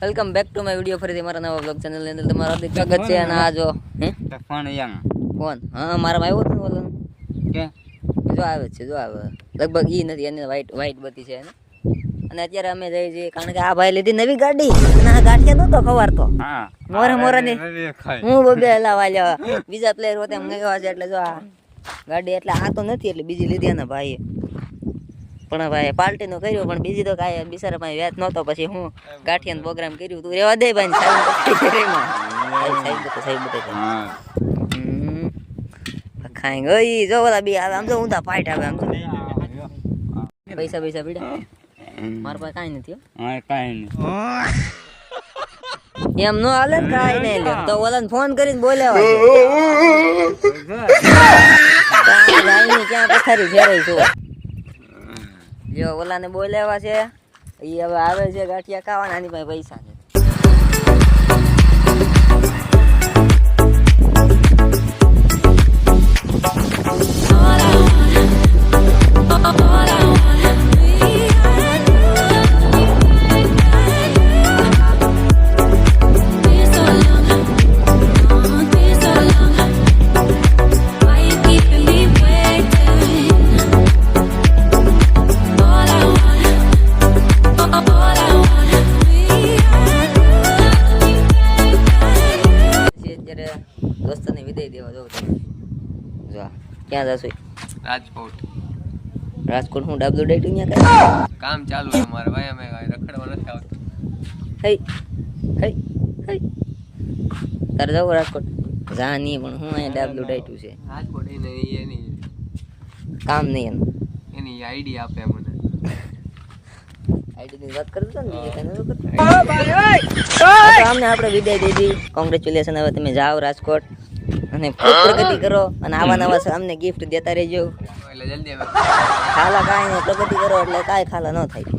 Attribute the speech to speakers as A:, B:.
A: Welcome back to my video. ફરીથી મારા નવા બ્લોગ ચેનલ ની અંદર તમારું હાર્દિક સ્વાગત છે. અને આ જો
B: ફોન યંગ
A: ફોન મારા આવ્યો હતો ઓલો
B: કે
A: જો આવે છે, જો આવે લગભગ ઈ નથી, એની વાઈટ બતી છે એને. અને અત્યારે અમે જઈએ છીએ કારણ કે આ ભાઈ લીધી નવી ગાડી અને આ ગાંઠિયા નતો ખવારતો.
B: હા
A: મોરે ની હું બબે હલાવા લ્યો બીજા પ્લેયર હોતે મંગાવ્યા છે એટલે જો આ ગાડી એટલે આ તો નથી એટલે બીજી લીધી ને ભાઈએ. પણ ભાઈ પાર્ટી નો કર્યો પણ બીજી તો કાંઈ બિચારા પાસે વ્યાજ નહોતો. પછી હું ગાંઠિયાનો પ્રોગ્રામ કર્યું તું રેવા દે ભાઈ સાહેબ ખાઈ ગઈ જો ઓલા બી આવે આમ તો ઊંધા પાઈટ આવે આમ તો પૈસા પીડા મારા પાસે કાંઈ નથી
B: હા કાઈ નહીં
A: એમ નો હાલે ને કાંઈ નહીં લે તો ઓલાને ફોન કરીને બોલાવા ક્યાં પથારી ફેરાઈ છું જો ઓલાને બોલાવા છે ઈ હવે આવે છે ગાંઠિયા ખાવાના આની પાસે પૈસા છે. દોસ્તને વિદાય દેવા જાઉં છું. જો ક્યાં જશો? રાજકોટ હું ડાબલો ડેટિંગ ત્યાં
B: કામ ચાલુ છે મારે ભાઈ, અમે રખડવા નથી આવતું.
A: હઈ તારે જાવ રાજકોટ જા નહીં પણ હું અહીંયા ડાબલું ડાયટું છે
B: રાજકોટ એની
A: કામ નહીં
B: એની આઈડી આપે મને.
A: આઈડીની વાત કરતો ને અમને આપણે વિદાય દીધી. કોંગ્રેચ્યુલેશન. હવે તમે જાઓ રાજકોટ અને ખૂબ પ્રગતિ કરો અને આવા નવા અમને ગિફ્ટ દેતા રહેજો.
B: એટલે જલ્દી
A: ખાલા કાંઈ નહીં પ્રગતિ કરો એટલે કાંઈ ખાલા ન થાય.